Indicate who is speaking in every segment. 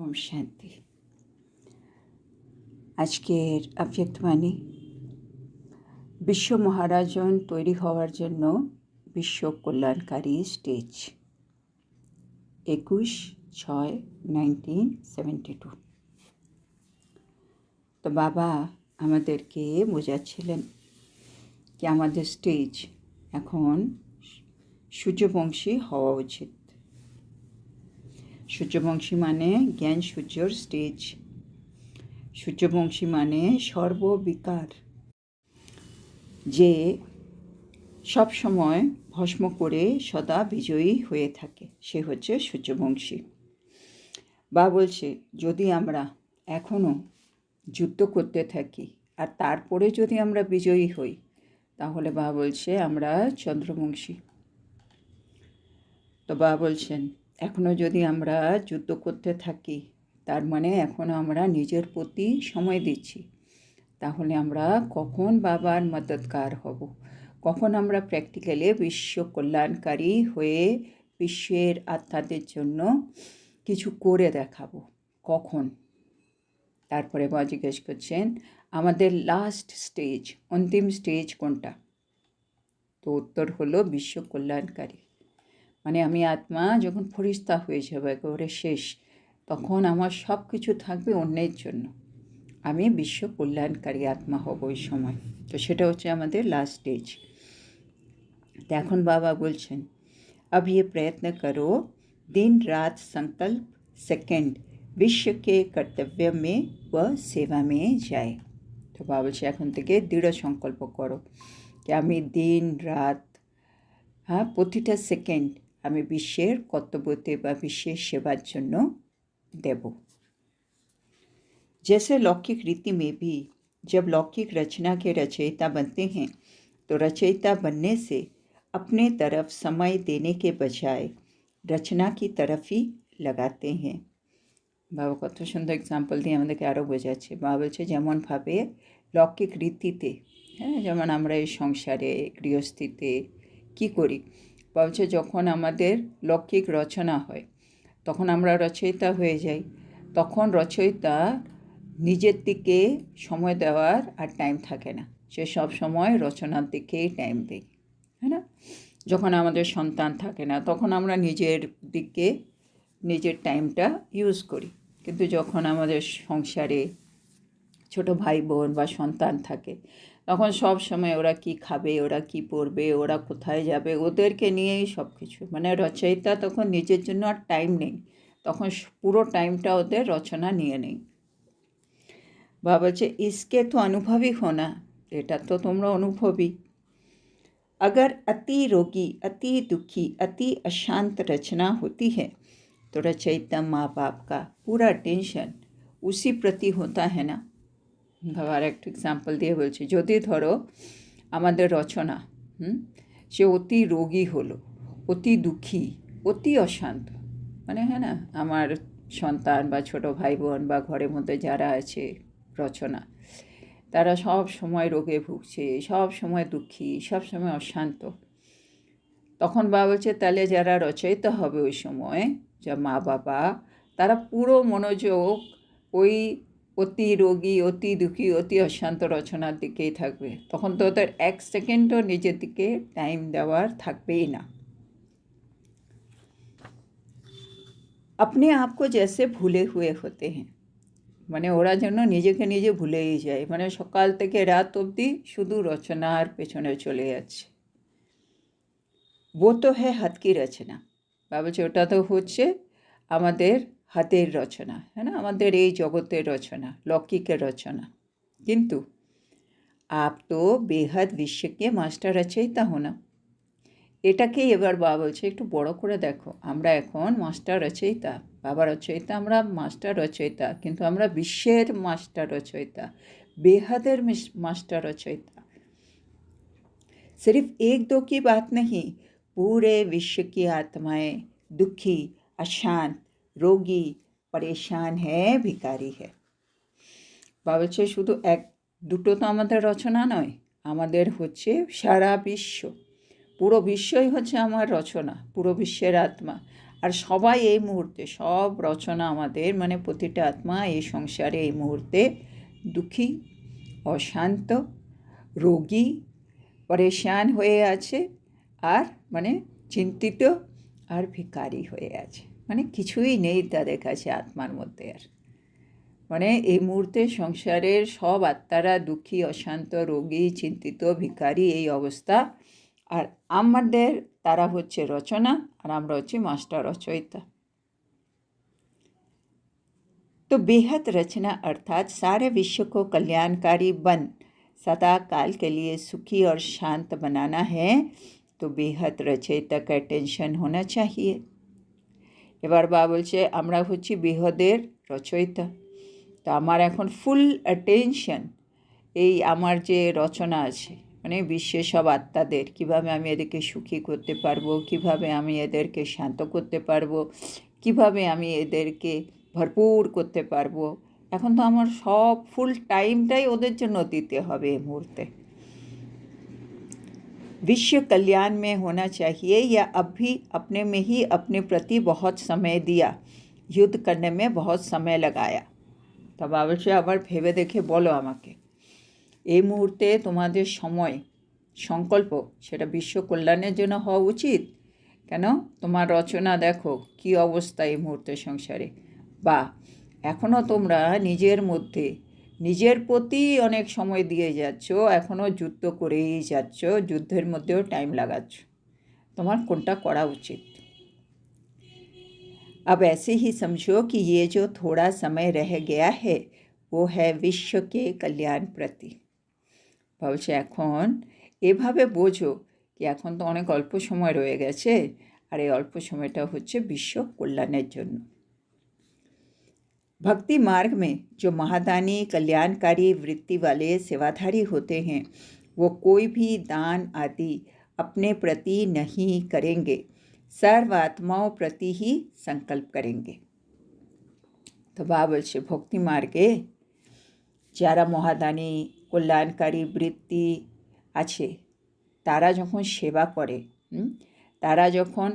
Speaker 1: ওম শান্তি। আজকের অব্যক্তবাণী বিশ্ব মহারাজন তৈরি হওয়ার জন্য বিশ্ব কল্যাণকারী স্টেজ 21/6/1972। তো বাবা আমাদেরকে বোঝাচ্ছিলেন কি আমাদের স্টেজ এখন সূর্যবংশী হওয়া উচিত। সূর্যবংশী মানে জ্ঞান সূর্যর স্টেজ। সূর্যবংশী মানে সর্ববিকার, যে সব সময় ভস্ম করে সদা বিজয়ী হয়ে থাকে, সে হচ্ছে সূর্যবংশী। বা বলছে যদি আমরা এখনও যুদ্ধ করতে থাকি আর তারপরে যদি আমরা বিজয়ী হই, তাহলে বা বলছে আমরা চন্দ্রবংশী। তো বা বলছেন এখনও যদি আমরা যুদ্ধ করতে থাকি, তার মানে এখনও আমরা নিজের প্রতি সময় দিচ্ছি, তাহলে আমরা কখন বাবার মদতগার হব, কখন আমরা প্র্যাকটিক্যালি বিশ্ব কল্যাণকারী হয়ে বিশ্বের আত্মাদের জন্য কিছু করে দেখাবো, কখন? তারপরে বা জিজ্ঞেস করছেন আমাদের লাস্ট স্টেজ, অন্তিম স্টেজ কোনটা? তো উত্তর হলো বিশ্ব কল্যাণকারী। মানে আমি আত্মা যখন ফরিস্তা হয়ে যাবো, একেবারে শেষ, তখন আমার সব কিছু থাকবে অন্যের জন্য, আমি বিশ্ব কল্যাণকারী আত্মা হব ওই সময়। তো সেটা হচ্ছে আমাদের লাস্ট স্টেজ। তো এখন বাবা বলছেন अब ये प्रयत्न करो दिन रात संकल्प सेकंड विश्व के कर्तव्य में व सेवा में जाए। তো বাবা বলছে এখন থেকে দৃঢ় সংকল্প করো যে আমি দিন রাত প্রতিটা সেকেন্ড আমি বিশ্বের কর্তব্যতে বা বিশ্বের সেবার জন্য দেব। जैसे लौकिक रीति में भी जब लौकिक रचना के रचयिता बनते हैं, तो रचयिता बनने से अपने तरफ समय देने के बजाय रचना की तरफ ही लगाते हैं। বাবা কত সুন্দর এক্সাম্পল দিয়ে আমাদেরকে আরও বোঝাচ্ছে। বাবা বলছে যেমনভাবে লৌকিক রীতিতে, যেমন আমরা এই সংসারে গৃহস্থিতে কী করি, বাবা বলছে যখন আমাদের লৌকিক রচনা হয় তখন আমরা রচয়িতা হয়ে যাই, তখন রচয়িতা নিজের দিকে সময় দেওয়ার আর টাইম থাকে না, সে সব সময় রচনার দিকেই টাইম দেয়, না? যখন আমাদের সন্তান থাকে না তখন আমরা নিজের দিকে নিজের টাইমটা ইউজ করি, কিন্তু যখন আমাদের সংসারে ছোট ভাই বোন বা সন্তান থাকে তখন সব সময় ওরা কি খাবে, ওরা কি পরবে, ওরা কোথায় যাবে, ওদেরকে নিয়েই সব কিছু। মানে রচয়িতা তখন নিজের জন্য আর টাইম নেই, তখন পুরো টাইমটা ওদের রচনা নিয়ে নেই। বা বলছে इसके तो अनुभवी होना, এটা তো তোমরা অনুভবী। अगर अति रोगी, अति दुखी, अति अशांत रचना होती है तो रचयिता माँ बाप का पूरा टेंशन उसी प्रति होता है ना। বাবার একটা এক্সাম্পল দিয়ে বলছি, যদি ধরো আমাদের রচনা সে অতি রোগী হলো, অতি দুঃখী, অতি অশান্ত, মানে না, আমার সন্তান বা ছোট ভাই বোন বা ঘরের মধ্যে যারা আছে রচনা, তারা সব সময় রোগে ভুগছে, সব সময় দুঃখী, সব সময় অশান্ত, তখন বাবা বলছে তাহলে যারা রচয়িতা হবে ওই সময়, যা মা বাবা, তারা পুরো মনোযোগ ওই অতি রোগী, অতি দুঃখী, অতি অশান্ত রচনার দিকেই থাকবে, তখন তো ওদের এক সেকেন্ডও নিজের দিকে টাইম দেওয়ার থাকবেই না। अपने आप को जैसे भूले हुए होते हैं, মানে ওরা যেন নিজেকে নিজে ভুলেই যায়, মানে সকাল থেকে রাত অবধি শুধু রচনার পেছনে চলে যাচ্ছে। वो तो है হাত কি রচনা, ভাবছে ওটা তো হচ্ছে আমাদের হাতের রচনা, হ্যাঁ না, আমাদের এই জগতের রচনা, লৌকিকের রচনা। কিন্তু आप तो बेहद विश्व के मास्टर रचयिता हो ना। এটাকেই এবার বাবা বলছে একটু বড় করে দেখো, আমরা এখন মাস্টার রচয়িতা, বাবা রচয়িতা, আমরা মাস্টার রচয়িতা, কিন্তু আমরা বিশ্বের মাস্টার রচয়িতা, বেহাদের मास्टर रचयिता। सिर्फ एक दो की बात नहीं, पूरे विश्व की आत्माएं दुखी, अशांत, रोगी, परेशान है, भिखारी है। বাবা বলছে শুধু এক দুটো তো আমাদের রচনা নয়, আমাদের হচ্ছে সারা বিশ্ব, পুরো বিশ্বই হচ্ছে আমার রচনা, পুরো বিশ্বের আত্মা। আর সবাই এই মুহূর্তে, সব রচনা আমাদের মানে প্রতিটা আত্মা এই সংসারে এই মুহূর্তে দুঃখী, অশান্ত, রোগী, পরেশান হয়ে আছে, আর মানে চিন্তিত আর ভিখারি হয়ে আছে। মানে কিছুই নেই তাদের কাছে আত্মার মধ্যে। আর মানে এই মুহূর্তে সংসারের সব আত্মারা দুঃখী, অশান্ত, রোগী, চিন্তিত, ভিখারি, এই অবস্থা। আর আমাদের তারা হচ্ছে রচনা, আর আমরা হচ্ছি মাস্টার রচয়িতা। तो बेहद रचना अर्थात सारे विश्व को कल्याणकारी बन सदा काल के लिए सुखी और शांत बनाना है, तो बेहद रचयिता का अटेंशन होना चाहिए। এবার বা বলছে আমরা হচ্ছি বেহদের রচয়িতা, তো আমার এখন ফুল অ্যাটেনশন এই আমার যে রচনা আছে, মানে বিশ্বের সব আত্মাদের কীভাবে আমি এদেরকে সুখী করতে পারবো, কীভাবে আমি এদেরকে শান্ত করতে পারবো, কীভাবে আমি এদেরকে ভরপুর করতে পারবো, এখন তো আমার সব ফুল টাইমটাই ওদের জন্য দিতে হবে এই মুহূর্তে। विश्व कल्याण में होना चाहिए या अब भी अपने में ही अपने प्रति बहुत समय दिया, युद्ध करने में बहुत समय लगाया। তবে অবশ্যই আবার ভেবে দেখে বলো আমাকে, এই মুহূর্তে তোমাদের সময় সংকল্প সেটা বিশ্ব কল্যাণের জন্য হওয়া উচিত কেন? তোমার রচনা দেখো কি অবস্থা এই মুহূর্তে সংসারে, বা এখনও তোমরা নিজের মধ্যে নিজের প্রতি অনেক সময় দিয়ে যাচ্ছ, এখনও যুদ্ধ করেই যাচ্ছ, যুদ্ধের মধ্যেও টাইম লাগাচ্ছ। তোমার কোনটা করা উচিত? अब ऐसे ही समझो कि ये जो थोड़ा समय रह गया है वो है विश्व के कल्याण प्रति। বলছে এখন এভাবে বোঝো কি এখন তো অনেক অল্প সময় রয়ে গেছে, আর এই অল্প সময়টা হচ্ছে বিশ্ব কল্যাণের জন্য। भक्ति मार्ग में जो महादानी कल्याणकारी वृत्ति वाले सेवाधारी होते हैं वो कोई भी दान आदि अपने प्रति नहीं करेंगे, सर्वात्माओं प्रति ही संकल्प करेंगे। तो बाबल से भक्ति मार्गे যারা মহাদানী কল্যাণকারী বৃত্তি আছে তারা যখন সেবা করে, তারা যখন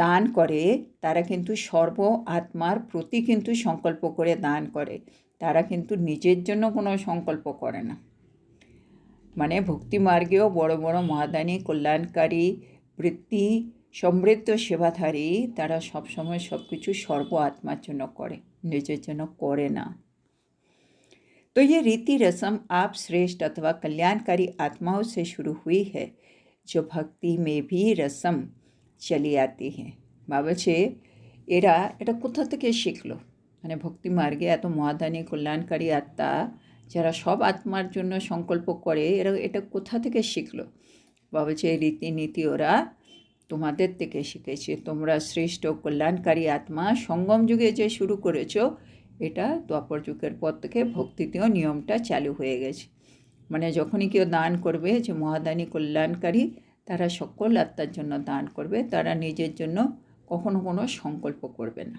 Speaker 1: দান করে, তারা কিন্তু সর্ব আত্মার প্রতি কিন্তু সংকল্প করে দান করে, তারা কিন্তু নিজের জন্য কোনো সংকল্প করে না। মানে ভক্তি মার্গেও বড় বড় মহাদানী কল্যাণকারী বৃত্তি সমৃদ্ধ সেবাধারী তারা সবসময় সব কিছু সর্ব আত্মার জন্য করে, নিজের জন্য করে না। तो ये रीति रस्म आप श्रेष्ठ अथवा कल्याणकारी आत्माओं से शुरू हुई है जो भक्ति में भी रस्म चली आती हैं। বলছে এরা এটা কোথা থেকে শিখলো, মানে ভক্তি মার্গে এত মহাদানী কল্যাণকারী আত্মা যারা সব আত্মার জন্য সংকল্প করে, এরা এটা কোথা থেকে শিখলো? বলছে এই রীতিনীতি ওরা তোমাদের থেকে শিখেছে। তোমরা শ্রেষ্ঠ কল্যাণকারী আত্মা সঙ্গম যুগে যে শুরু করেছো, এটা দ্বাপর যুগের পর থেকে ভক্তিতেও নিয়মটা চালু হয়ে গেছে। মানে যখনই কেউ দান করবে, যে মহাদানী কল্যাণকারী তারা সকল আত্মার জন্য দান করবে, তারা নিজের জন্য কখনো কোনো সংকল্প করবে না।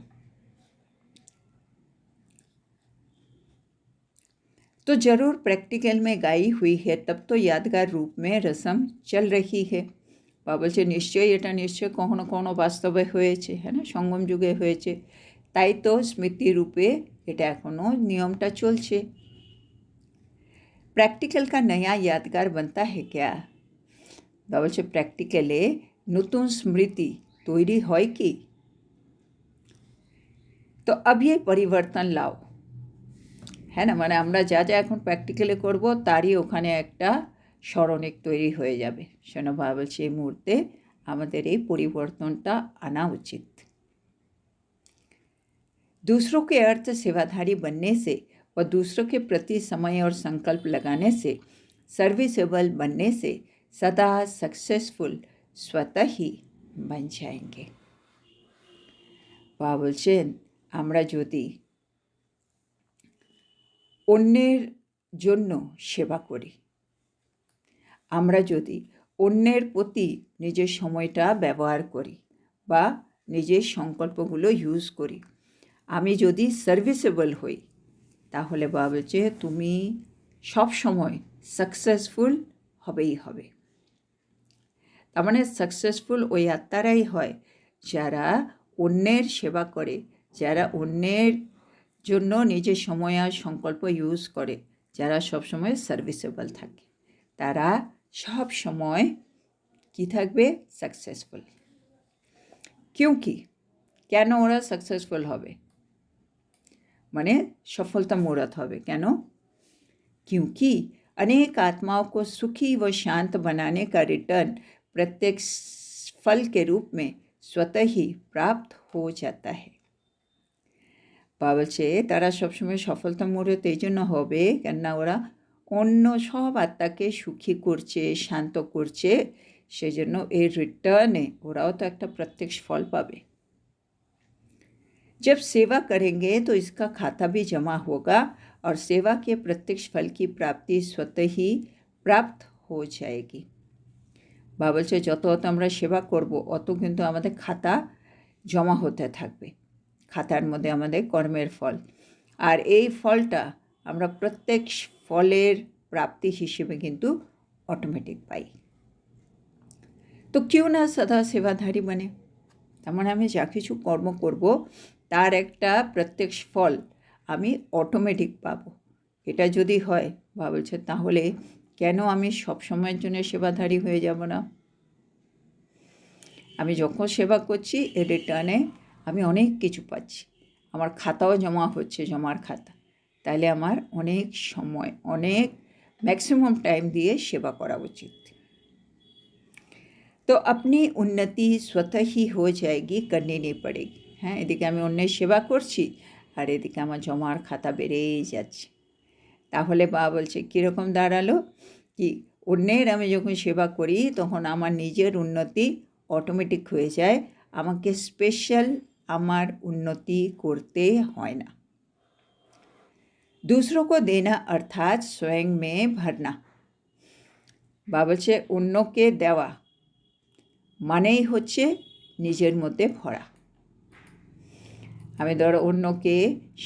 Speaker 1: तो ज़रूर प्रैक्टिकल में गाई हुई है, तब तो यादगार रूप में रस्म चल रही है। বলছে নিশ্চয়ই এটা নিশ্চয় কখনো কখনো বাস্তবে হয়েছে, হ্যাঁ না, সঙ্গম যুগে হয়েছে, তাই তো স্মৃতি রূপে এটা এখনও নিয়মটা চলছে। প্র্যাকটিক্যাল का नया यादगार बनता है क्या? বলছে প্র্যাকটিক্যালে নতুন স্মৃতি তৈরি হয় কি? তো अब ये परिवर्तन लाओ, হ্যাঁ না, মানে আমরা যা যা এখন প্র্যাকটিক্যালে করব তারই ওখানে একটা স্মরণিক তৈরি হয়ে যাবে। শোনো বাবা বলছে এই মুহূর্তে আমাদের এই পরিবর্তনটা আনা উচিত। दूसरों के अर्थ सेवाधारी बनने से व दूसरों के प्रति समय और संकल्प लगाने से, सर्विसेबल बनने से सदा सक्सेसफुल स्वतः ही बन जाएंगे। বাবা বলছেন আমরা যদি অন্যের জন্য সেবা করি, আমরা যদি অন্যের প্রতি নিজের সময়টা ব্যবহার করি বা নিজের সংকল্পগুলো ইউজ করি, আমি যদি সার্ভিসেবল হই, তাহলে বাবা বলছে তুমি সব সময় সাকসেসফুল হবেই হবে। তার মানে সাকসেসফুল ওই আত্মারাই হয় যারা অন্যের সেবা করে, যারা অন্যের জন্য নিজের সময় আর সংকল্প ইউজ করে, যারা সবসময় সার্ভিসেবল থাকে, তারা সব সময় কি থাকবে? সাকসেসফুল। क्योंकि কেন ওরা সাকসেসফুল হবে, মানে সফলতা মূরত হবে কেন? क्योंकि अनेक आत्माओं को सुखी व शांत बनाने का रिटर्न प्रत्येक फल के रूप में स्वतः ही प्राप्त हो जाता है। বলছে তারা সবসময় সফলতা মূরত এই জন্য হবে কেননা ওরা অন্য সব আত্মাকে সুখী করছে, শান্ত করছে, সেজন্য এর রিটার্নে ওরাও তো একটা প্রত্যক্ষ ফল পাবে। जब सेवा करेंगे तो इसका खाता भी जमा होगा और सेवा के प्रत्यक्ष फल की प्राप्ति स्वतः ही प्राप्त हो जाएगी। বলছে যত আমরা সেবা করব অত কিন্তু আমাদের খাতা জমা হতে থাকবে, খাতার মধ্যে আমাদের কর্মের ফল, আর এই ফলটা আমরা প্রত্যেক ফলের প্রাপ্তি হিসেবে কিন্তু অটোমেটিক পাই। তো কেউ না সদা সেবাধারী বনে, তার মানে আমি যা কিছু কর্ম করব তার একটা প্রত্যক্ষ ফল আমি অটোমেটিক পাবো। এটা যদি হয় বলছে তাহলে কেন আমি সব সময়ের জন্য সেবাধারী হয়ে যাব না? আমি যখন সেবা করছি এর রিটার্নে আমি অনেক কিছু পাচ্ছি, আমার খাতাও জমা হচ্ছে, জমার খাতা, তাহলে আমার অনেক সময়, অনেক मैक्सिमम टाइम दिए सेवा करा उचित। तो अपनी उन्नति स्वतः ही हो जाएगी, करनी नहीं पड़ेगी। हाँ, এদিকে আমি অন্যের সেবা করছি আর এদিকে আমার জমার খাতা বেড়েই যাচ্ছে। তাহলে বলছে কীরকম দাঁড়ালো কি অন্যের আমি যখন সেবা করি তখন আমার নিজের উন্নতি অটোমেটিক হয়ে যায়, আমাকে স্পেশাল আমার উন্নতি করতে হয় না। दूसरों को देना अर्थात स्वयं में भरना। বলছে অন্যকে দেওয়া মানেই হচ্ছে নিজের মধ্যে ভরা। আমি ধরো অন্যকে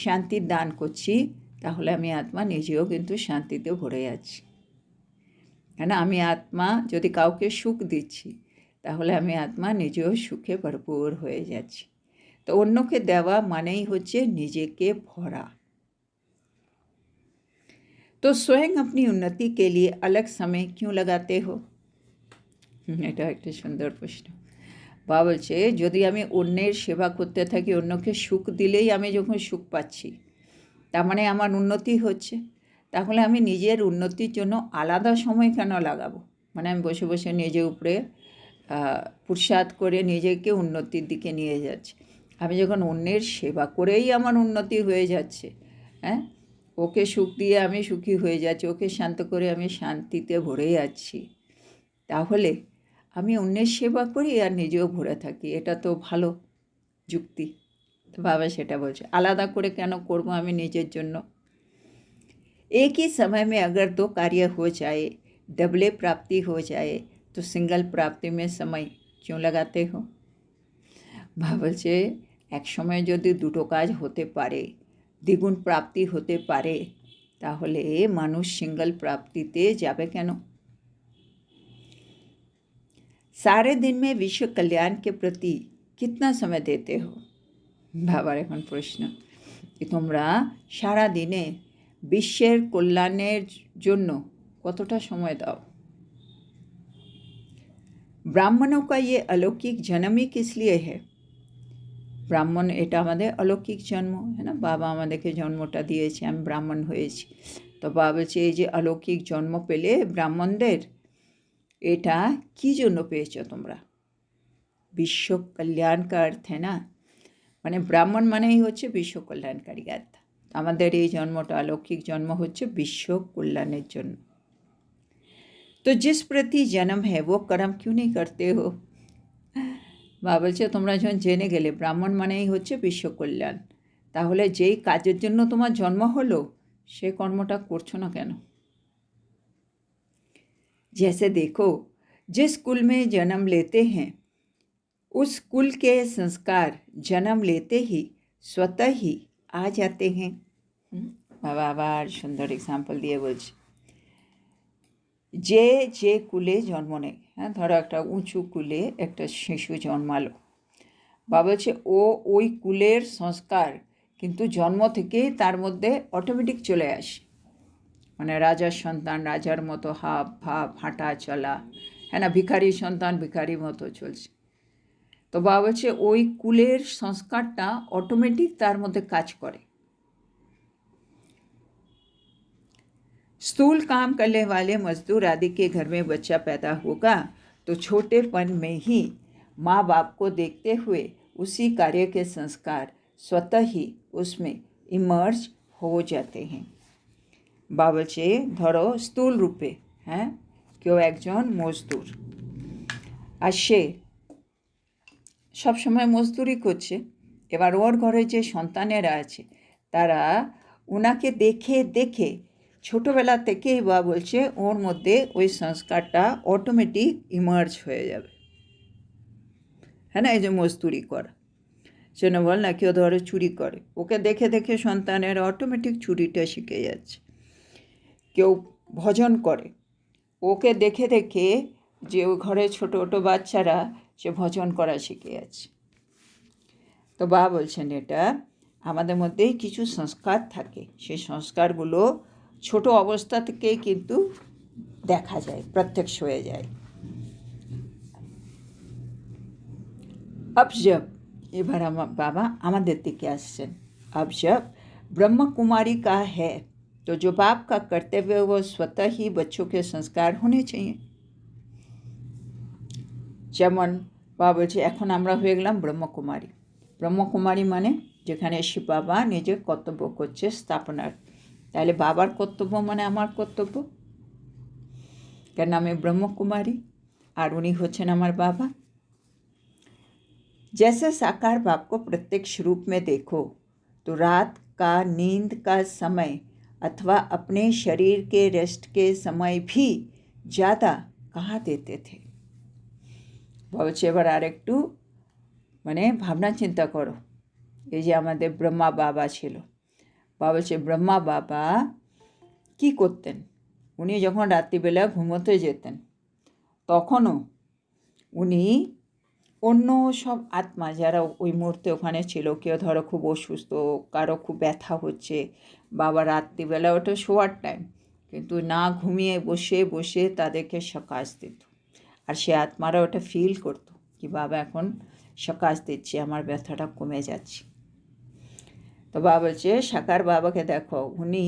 Speaker 1: শান্তির দান করছি, তাহলে আমি আত্মা নিজেও কিন্তু শান্তিতে ভরে যাচ্ছি। কেন আমি আত্মা যদি কাউকে সুখ দিচ্ছি তাহলে আমি আত্মা নিজেও সুখে ভরপুর হয়ে যাচ্ছি। তো অন্যকে দেওয়া মানেই হচ্ছে নিজেকে ভরা। तो स्वयं अपनी उन्नति के लिए अलग समय क्यों लगाते हो? এটা একটা সুন্দর প্রশ্ন। বলছে যদি আমি অন্যের সেবা করতে থাকি, অন্যকে সুখ দিলেই আমি যখন সুখ পাচ্ছি তার মানে আমার উন্নতি হচ্ছে, তাহলে আমি নিজের উন্নতির জন্য আলাদা সময় কেন লাগাবো? মানে আমি বসে বসে নিজের উপরে পুরুষার্থ করে নিজেকে উন্নতির দিকে নিয়ে যাচ্ছি। আমি যখন অন্যের সেবা করেই আমার উন্নতি হয়ে যাচ্ছে, হ্যাঁ, ওকে সুখ দিয়ে আমি সুখী হয়ে যাচ্ছি, ওকে শান্ত করে আমি শান্তিতে ভরে যাচ্ছি, তাহলে আমি অন্যের সেবা করি আর নিজেও ভরে থাকি, এটা তো ভালো যুক্তি। তো বাবা সেটা বলছে আলাদা করে কেন করব আমি নিজের জন্য? एक ही समय में अगर दो कार्य हो जाए, डबले प्राप्ति हो जाए, तो सिंगल प्राप्ति में समय क्यों लगाते हो? বলছে এক সময় যদি দুটো কাজ হতে পারে, দ্বিগুণ প্রাপ্তি হতে পারে, তাহলে মানুষ সিঙ্গল প্রাপ্তিতে যাবে কেন? सारे दिन में विश्व कल्याण के प्रति कितना समय देते हो? বাবার এখন প্রশ্ন कि তোমরা সারা দিনে বিশ্বের কল্যাণের জন্য কতটা সময় দাও? ब्राह्मणों का ये अलौकिक जन्म ही किस लिए है? ব্রাহ্মণ এটা আমাদের অলৌকিক জন্ম, হ্যাঁ না, বাবা আমাদেরকে জন্মটা দিয়েছে, আমি ব্রাহ্মণ হয়েছি। তো বাবা বলছে এই যে অলৌকিক জন্ম পেলে ব্রাহ্মণদের, এটা কী জন্য পেয়েছো তোমরা? বিশ্ব কল্যাণ का अर्थ है ना, মানে ব্রাহ্মণ মানেই হচ্ছে বিশ্ব কল্যাণকারী আত্মা। আমাদের এই জন্মটা অলৌকিক জন্ম হচ্ছে বিশ্ব কল্যাণের জন্য। তো जिस प्रति जन्म है वो कर्म क्यों नहीं करते हो? বাবা বলছে তোমরা যখন জেনে গেলে ব্রাহ্মণ মানেই হচ্ছে বিশ্ব কল্যাণ, তাহলে যেই কাজের জন্য তোমার জন্ম হলো সে কর্মটা করছো না কেন? जैसे देखो, जिस कुल में जन्म लेते हैं उस कुल के संस्कार जन्म लेते ही स्वतः ही आ जाते हैं। বাবা আবার সুন্দর এক্সাম্পল দিয়ে বলছে যে কুলে জন্ম নেয়, হ্যাঁ, ধরো একটা উঁচু কুলে একটা শিশু জন্মালো, বাবা বলছে ও ওই কুলের সংস্কার কিন্তু জন্ম থেকেই তার মধ্যে অটোমেটিক চলে আসে, মানে রাজার সন্তান রাজার মতো হাব ভাব হাঁটা চলা, হ্যাঁ না, ভিখারির সন্তান ভিখারির মতো চলছে। তো বাবা বলছে ওই কুলের সংস্কারটা অটোমেটিক তার মধ্যে কাজ করে। स्थूल काम करने वाले मजदूर आदि के घर में बच्चा पैदा होगा तो छोटेपन में ही माँ बाप को देखते हुए उसी कार्य के संस्कार स्वतः ही उसमें इमर्ज हो जाते हैं। বাবলছে ধরো স্থূল রূপে, হ্যাঁ, কেউ একজন মজদুর, আর সে সবসময় মজদুরি করছে। এবার ওর ঘরে যে সন্তানেরা আছে তারা ওনাকে দেখে দেখে ছোটোবেলা থেকেই বা বলছে ওর মধ্যে ওই সংস্কারটা অটোমেটিক ইমার্জ হয়ে যাবে, হ্যাঁ না। এই যে মজদুরি করা, যেন বল না কেউ ধরো চুরি করে, ওকে দেখে দেখে সন্তানের অটোমেটিক চুরিটা শিখে যাচ্ছে। কেউ ভজন করে, ওকে দেখে দেখে যে ওই ঘরে ছোটো ছোটো বাচ্চারা সে ভজন করা শিখে যাচ্ছে। তো বাবা বলছেন এটা আমাদের মধ্যেই কিছু সংস্কার থাকে, সেই সংস্কারগুলো ছোট অবস্থা থেকেই কিন্তু দেখা যায়, প্রত্যক্ষ হয়ে যায়। अब जब এবার আমার বাবা আমাদের দিকে আসছেন। अब जब ब्रह्म कुमारी का है तो जो बाप का कर्तव्य वो स्वतः ही बच्चों के संस्कार होने चाहिए। যেমন বাবা বলছে এখন আমরা হয়ে গেলাম ব্রহ্মকুমারী। ব্রহ্মকুমারী মানে যেখানে শিব বাবা নিজের কর্তব্য করছে স্থাপনার, তাহলে বাবার কর্তব্য মানে আমার কর্তব্য, কেন আমি ব্রহ্মকুমারী আর উনি হচ্ছেন আমার বাবা। जैसे साकार बाप को प्रत्यक्ष रूप में देखो तो रात का नींद का समय अथवा अपने शरीर के रेस्ट के समय भी ज़्यादा कहाँ देते थे। বলছে এবার আর একটু মানে ভাবনা চিন্তা করো। এই যে আমাদের ব্রহ্মা বাবা ছিল, বাবা বলছে ব্রহ্মা বাবা কি করতেন, উনি যখন রাত্রিবেলা ঘুমোতে যেতেন তখনও উনি অন্য সব আত্মা যারা ওই মুহূর্তে ওখানে ছিল, কেউ ধরো খুব অসুস্থ, কারো খুব ব্যথা হচ্ছে, বাবা রাত্রিবেলা ওটা শোয়ার টাইম, কিন্তু না ঘুমিয়ে বসে বসে তাদেরকে সকাশ দিত, আর সে আত্মারা ওটা ফিল করতো কি বাবা এখন সকাশ দিচ্ছে, আমার ব্যথাটা কমে যাচ্ছে। তো বাবা বলছে সাকার বাবাকে দেখো, উনি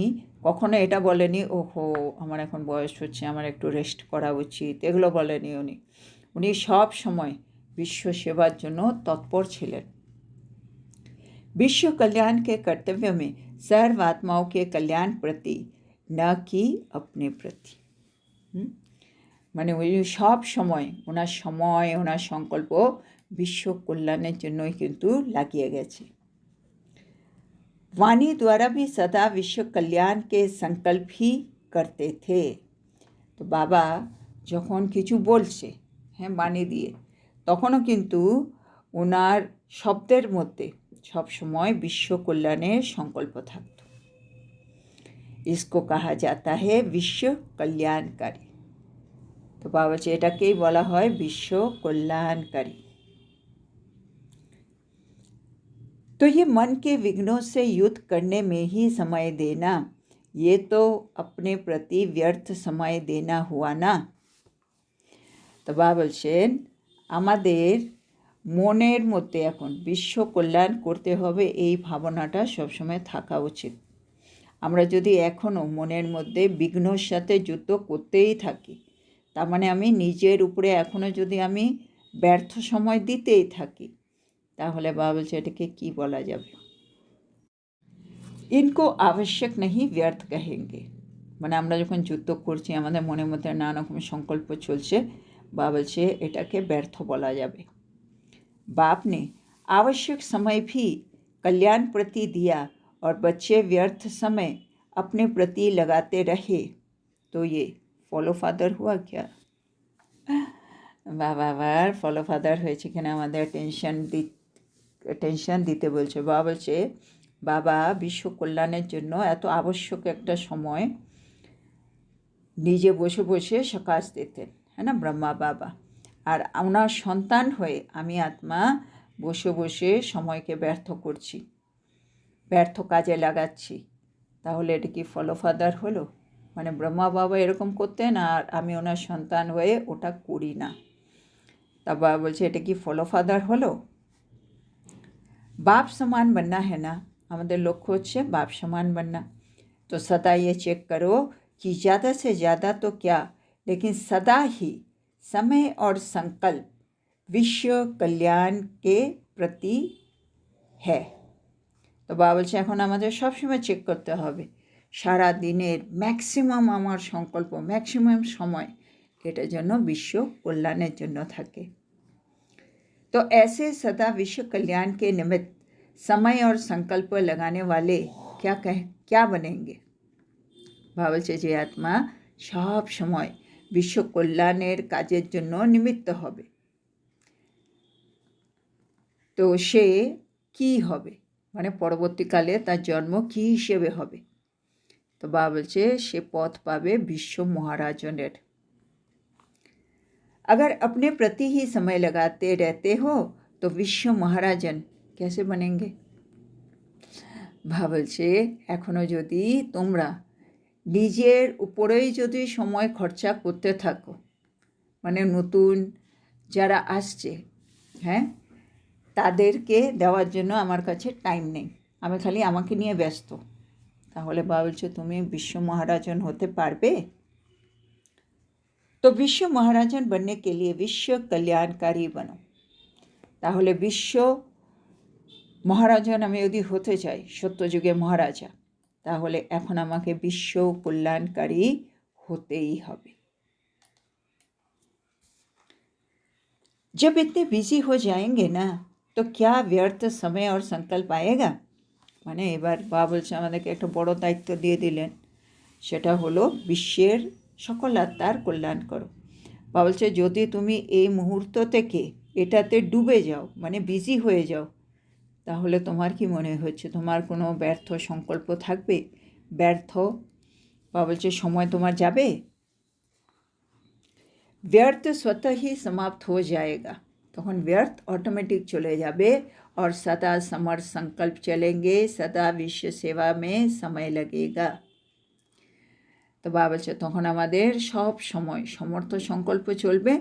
Speaker 1: কখনো এটা বলেনি ওহো আমার এখন বয়স হচ্ছে আমার একটু রেস্ট করা উচিত, এগুলো বলেনি। উনি সব সময় विश्व सेवार जन्य तत्पर छिलेन। विश्व कल्याण के कर्तव्य में सर्व आत्माओं के कल्याण प्रति न कि अपने प्रति, माने उनी सब समय ओनार संकल्प विश्व कल्याणेर जन्यई किन्तु लागिए गेछे। वाणी द्वारा भी सदा विश्व कल्याण के संकल्प ही करते थे। तो बाबा जखन किछु बोलछे, हाँ, वाणी दिए তখনও কিন্তু ওনার শব্দের মধ্যে সবসময় বিশ্ব কল্যাণের সংকল্প থাকত। इसको कहा जाता है विश्व कल्याणकारी। তো বাবা বলছে এটাকেই বলা হয় বিশ্ব कल्याणकारी। तो ये मन के विघ्नों से युद्ध करने में ही समय देना, ये तो अपने प्रति व्यर्थ समय देना हुआ ना। তো বাবা বলছেন আমাদের মনের মধ্যে এখন বিশ্ব কল্যাণ করতে হবে এই ভাবনাটা সবসময় থাকা উচিত। আমরা যদি এখনও মনের মধ্যে বিঘ্নর সাথে যুদ্ধ করতেই থাকি, তার মানে আমি নিজের উপরে এখনও যদি আমি ব্যর্থ সময় দিতেই থাকি, তাহলে বাবা বলছে এটাকে কী বলা যাবে। ইনকো আবশ্যক नहीं व्यर्थ कहेंगे, মানে আমরা যখন যুদ্ধ করছি আমাদের মনের মধ্যে নানা রকম সংকল্প চলছে, बाप बल्चे एटाके व्यर्थ बोला जाबे। बाप ने आवश्यक समय भी कल्याण प्रति दिया और बच्चे व्यर्थ समय अपने प्रति लगाते रहे, तो ये फॉलो फादर हुआ क्या। बाबा बार फॉलो फादर হয়েছে কিনা আমাদের টেনশন দিতে বলছে। বাবা বলছে বাবা বিশ্ব কল্যাণের জন্য এত আবশ্যক একটা সময় নিজে বসে বসে সকাশ দিতেন, है ना, ब्रह्मा बाबा। और ओनार सन्तान हुए आमी आत्मा বসে বসে সময়কে ব্যর্থ করছি, ব্যর্থ কাজে লাগাচ্ছি, তাহলে এটা কি ফলফাদার হলো? মানে ব্রহ্মা বাবা এরকম করতেন আর আমি ওনার সন্তান হয়ে ওটা করি না। তা বাবা বলছে এটা কি ফলফাদার হলো? बाप समान बनना है ना, हमारे लक्ष्य হচ্ছে बाप समान बनना। तो सदा ये चेक करो कि ज़्यादा से ज़्यादा तो क्या, लेकिन सदा ही समय और संकल्प विश्व कल्याण के प्रति है। তো বাবা বলছে এখন আমাদের সবসময় চেক করতে হবে সারা দিনের ম্যাক্সিমাম আমার সংকল্প, ম্যাক্সিমাম সময় এটা যেন বিশ্ব কল্যাণের জন্য থাকে। तो ऐसे सदा विश्व कल्याण के निमित्त समय और संकल्प लगाने वाले क्या बनेंगे? ভাবছে যে আত্মা সব সময় বিশ্ব কল্যাণের কাজের জন্য নিমিত্ত হবে, তো সে কি হবে, মানে পরবর্তীকালে তার জন্ম কি হিসেবে হবে? তো বাবা বলছে সে পথ পাবে বিশ্ব মহারাজনের। अगर अपने प्रति ही समय लगाते रहते हो तो विश्व महाराजन कैसे बनेंगे? ভাবছে এখনো যদি তোমরা নিজের উপরেই যদি সময় খরচা করতে থাকো, মানে নতুন যারা আসছে, হ্যাঁ, তাদেরকে দেওয়ার জন্য আমার কাছে টাইম নেই, আমি খালি আমাকে নিয়ে ব্যস্ত, তাহলে বাবা বলছে তুমি বিশ্ব মহারাজন হতে পারবে? तो विश्व महाराजन बनने के लिए विश्व कल्याणकारी बनो। তাহলে বিশ্ব মহারাজন আমি যদি হতে চাই, সত্যযুগে মহারাজা, তাহলে এখন আমাকে বিশ্ব কল্যাণকারী হতেই হবে। जब इतने बिजी हो जाएंगे ना तो क्या व्यर्थ समय और संकल्प आएगा? মানে এবার বাবা বলছে আমাদেরকে একটা বড় দায়িত্ব দিয়ে দিলেন, সেটা হলো বিশ্বের সকল আত্মার কল্যাণ করো। বাবা বলছে যদি তুমি এই মুহূর্ত থেকে এটাতে ডুবে যাও, মানে বিজি হয়ে যাও, তাহলে তোমার কি মনে হচ্ছে তোমার কোনো ব্যর্থ সংকল্প থাকবে? ব্যর্থ, বাবা বলছে সময় তোমার যাবে, व्यर्थ स्वतः ही समाप्त हो जाएगा, তখন व्यर्थ ऑटोमेटिक चले जाबे और सदा समर संकल्प चलेंगे, सदा विश्व सेवा में समय लगेगा। তো বাবা বলছে তখন আমাদের সব সময় সমর্থ সংকল্প চলবে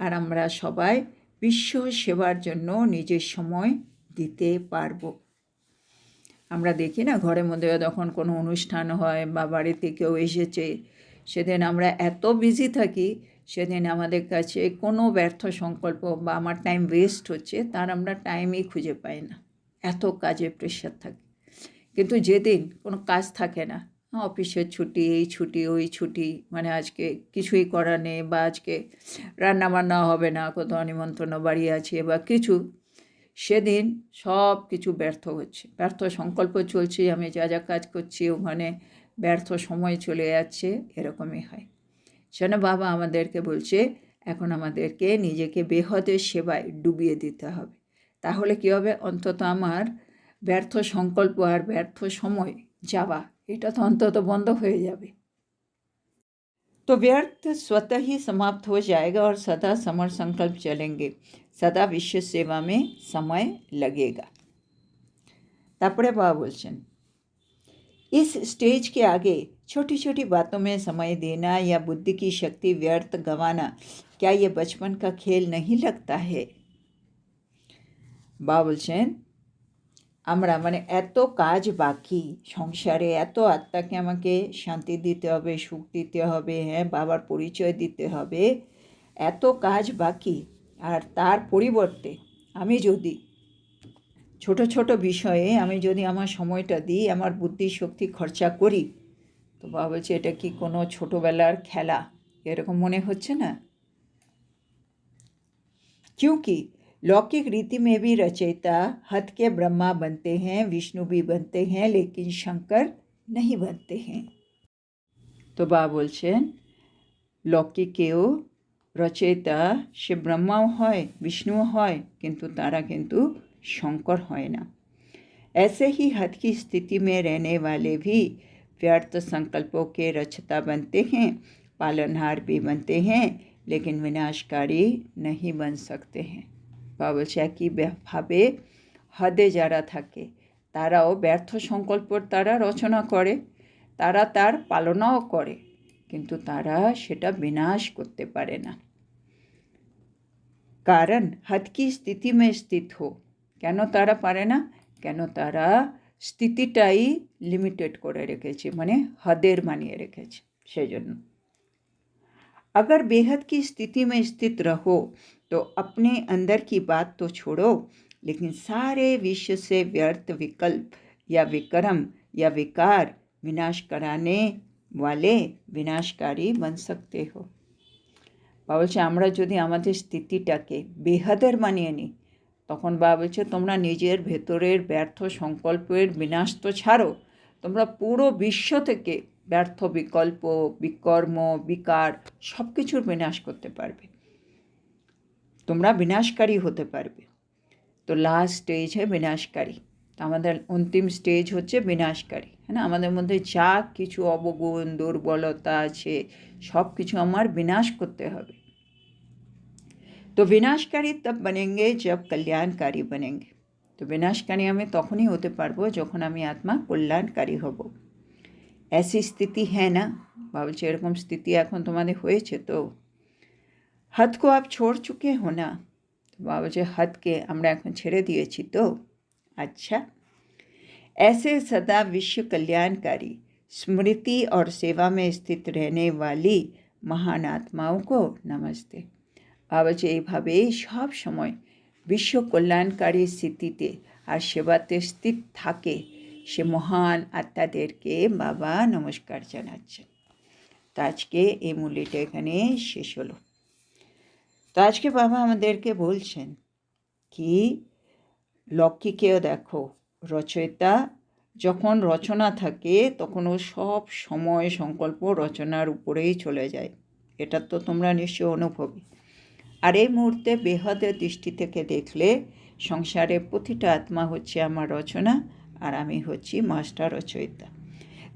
Speaker 1: আর আমরা সবাই বিশ্ব সেবার জন্য নিজের সময় দিতে পারবো। আমরা দেখি না ঘরের মধ্যে যখন কোনো অনুষ্ঠান হয় বা বাড়িতে কেউ এসেছে, সেদিন আমরা এত বিজি থাকি, সেদিন আমাদের কাছে কোনো ব্যর্থ সংকল্প বা আমার টাইম ওয়েস্ট হচ্ছে তার আমরা টাইমই খুঁজে পাই না, এত কাজে প্রেশার থাকে। কিন্তু যেদিন কোনো কাজ থাকে না, অফিসের ছুটি, এই ছুটি ওই ছুটি, মানে আজকে কিছুই করার নেই বা আজকে রান্নাবান্না হবে না, কোথাও নিমন্ত্রণ বাড়ি আছে বা কিছু, সেদিন সব কিছু ব্যর্থ হচ্ছে, ব্যর্থ সংকল্প চলছে, আমি যা যা কাজ করছি ওখানে ব্যর্থ সময় চলে যাচ্ছে, এরকমই হয়। সেজন্য বাবা আমাদেরকে বলছে এখন আমাদেরকে নিজেকে বেহদের সেবায় ডুবিয়ে দিতে হবে, তাহলে কী হবে, অন্তত আমার ব্যর্থ সংকল্প আর ব্যর্থ সময় যাওয়া এটা তো অন্তত বন্ধ হয়ে যাবে। तो व्यर्थ स्वतः ही समाप्त हो जाएगा और सदा समर संकल्प चलेंगे, सदा विश्व सेवा में समय लगेगा। তারপরে বাবা বলছেন इस स्टेज के आगे छोटी छोटी बातों में समय देना या बुद्धि की शक्ति व्यर्थ गंवाना, क्या ये बचपन का खेल नहीं लगता है? বাবা বলছেন আমরা মানে এত কাজ বাকি সংসারে, এত আত্মাকে আমাকে শান্তি দিতে হবে, সুখ দিতে হবে, হ্যাঁ, বাবার পরিচয় দিতে হবে, এত কাজ বাকি, আর তার পরিবর্তে আমি যদি ছোট ছোট বিষয়ে আমি যদি আমার সময়টা দিই, আমার বুদ্ধি শক্তি খরচা করি, তো বাবা বলছে এটা কি কোনো ছোটোবেলার খেলা এরকম মনে হচ্ছে না? क्योंकि लौकिक रीति में भी रचयिता हद के ब्रह्मा बनते हैं, विष्णु भी बनते हैं, लेकिन शंकर नहीं बनते हैं। तो बाबा বলছেন লৌকিকেও রচয়িতা সে ব্রহ্মাও হয়, বিষ্ণুও হয়, কিন্তু তারা কিন্তু শঙ্কর হয় না। ऐसे ही हद की स्थिति में रहने वाले भी व्यर्थ संकल्पों के रचयिता बनते हैं, पालनहार भी बनते हैं, लेकिन विनाशकारी नहीं बन सकते हैं। বা বলছে একইভাবে হদে যারা থাকে তারাও ব্যর্থ সংকল্পর তারা রচনা করে, তারা তার পালনাও করে, কিন্তু তারা সেটা বিনাশ করতে পারে না। কারণ হদ কি স্থিতি মে স্থিত হো। কেন তারা পারে না? কেন তারা স্থিতিটাই লিমিটেড করে রেখেছে, মানে হদের বানিয়ে রেখেছে, সেই জন্য। अगर बेहद की स्थिति में स्थित रहो तो अपने अंदर की बात तो छोड़ो, लेकिन सारे विश्व से व्यर्थ विकल्प या विक्रम या विकार विनाश कराने वाले विनाशकारी बन सकते हो। বাবা বলছে আমরা যদি আমাদের স্থিতিটাকে বেহাদের মানিয়ে নিই, তখন বাবা বলছে তোমরা নিজের ভেতরের ব্যর্থ সংকল্পের বিনাশ তো ছাড়ো, তোমরা পুরো বিশ্ব থেকে ব্যর্থ বিকল্প, বিকর্ম, বিকার সব কিছুর বিনাশ করতে পারবে, তোমরা বিনাশকারী হতে পারবে। তো লাস্ট স্টেজ হয় বিনাশকারী। তো আমাদের অন্তিম স্টেজ হচ্ছে বিনাশকারী, হ্যাঁ না? আমাদের মধ্যে যা কিছু অবগুণ, দুর্বলতা আছে সব কিছু আমার বিনাশ করতে হবে। তো বিনাশকারী তব বনেঙ্গে জব কল্যাণকারী বনেঙ্গে। তো বিনাশকারী আমি তখনই হতে পারবো যখন আমি আত্মা কল্যাণকারী হব। ऐसी स्थिति है ना? बाबा जी एरकम स्थिति এখন তোমাদের হয়েছে তো? हद को आप छोड़ चुके हो ना? तो बाबा जी हदকে আমরা এখন ছেড়ে দিয়েছি তো? अच्छा, ऐसे सदा विश्व कल्याणकारी स्मृति और सेवा में स्थित रहने वाली महान आत्माओं को नमस्ते। बाबा जी এইভাবেই সব সময় বিশ্ব কল্যাণকারী স্থিতিতে আর সেবাতে স্থিত থাকে সে মহান আত্মাদেরকে বাবা নমস্কার জানাচ্ছেন। তো আজকে এই মূল্যটা এখানে শেষ হলো। তো আজকে বাবা আমাদেরকে বলছেন কি, লক্ষ্মীকেও দেখো, রচয়িতা যখন রচনা থাকে তখন ও সব সময় সংকল্প রচনার উপরেই চলে যায়, এটা তো তোমরা নিশ্চয় অনুভবী। আর এই মুহূর্তে বেহদের দৃষ্টি থেকে দেখলে সংসারে প্রতিটা আত্মা হচ্ছে আমার রচনা, আর আমি হচ্ছি মাস্টার রচয়িতা।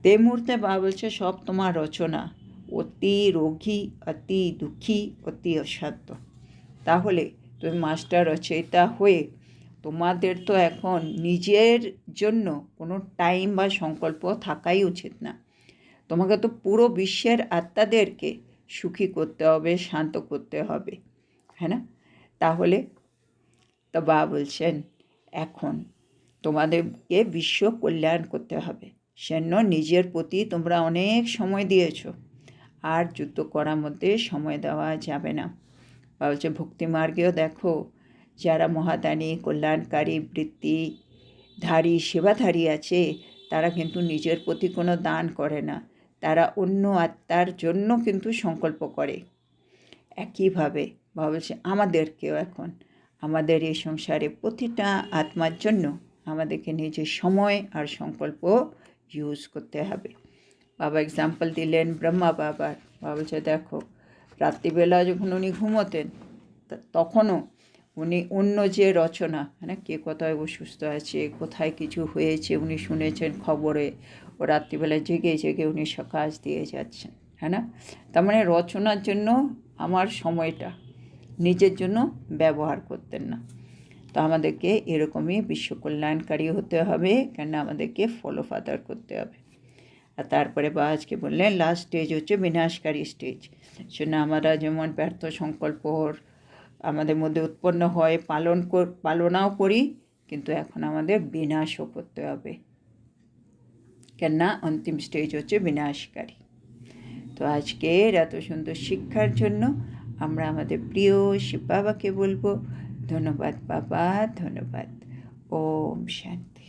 Speaker 1: তে মুহূর্তে বাবা বলছে সব তোমার রচনা অতি রোগী, অতি দুঃখী, অতি অসাধ্য। তাহলে তুমি মাস্টার রচয়িতা হয়ে তোমাদের তো এখন নিজের জন্য কোনো টাইম বা সংকল্প থাকাই উচিত না, তোমাকে তো পুরো বিশ্বের আত্মাদেরকে সুখী করতে হবে, শান্ত করতে হবে, হ্যাঁ না? তাহলে তো বাবা বলছেন এখন তোমাদেরকে বিশ্ব কল্যাণ করতে হবে, সেজন্য নিজের প্রতি তোমরা অনেক সময় দিয়েছ, আর যুদ্ধ করার মধ্যে সময় দেওয়া যাবে না। বা হচ্ছে ভক্তিমার্গেও দেখো যারা মহাদানী, কল্যাণকারী, বৃত্তিধারী, সেবাধারী আছে তারা কিন্তু নিজের প্রতি কোনো দান করে না, তারা অন্য আত্মার জন্য কিন্তু সংকল্প করে। একইভাবে বাবা বলছে আমাদেরকেও এখন আমাদের এই সংসারে প্রতিটা আত্মার জন্য আমাদেরকে নিজের সময় আর সংকল্প ইউজ করতে হবে। বাবা এক্সাম্পল দিলেন ব্রহ্মা বাবার। বাবা বলছে দেখো রাত্রিবেলা যখন উনি ঘুমোতেন তখনও উনি অন্য যে রচনা, মানে কে কোথায় অসুস্থ আছে, কোথায় কিছু হয়েছে উনি শুনেছেন খবরে, ও রাত্রিবেলা জেগে জেগে উনি কাজ দিয়ে যাচ্ছেন, হ্যাঁ না? তার মানে রচনার জন্য আমার সময়টা নিজের জন্য ব্যবহার করতেন না। তো আমাদেরকে এরকমই বিশ্ব কল্যাণকারী হতে হবে, কেন আমাদেরকে ফলো ফাদার করতে হবে। আর তারপরে বা আজকে বললেন লাস্ট স্টেজ হচ্ছে বিনাশকারী স্টেজ, সেজন্য আমরা যেমন ব্যর্থ সংকল্প আমাদের মধ্যে উৎপন্ন হয়, পালনাও করি, কিন্তু এখন আমাদের বিনাশও করতে হবে, কেননা অন্তিম স্টেজ হচ্ছে বিনাশকারী। তো আজকের এত সুন্দর শিক্ষার জন্য আমরা আমাদের প্রিয় শিব বাবাকে বলবো ধন্যবাদ বাবা, ধন্যবাদ। ওম শান্তি।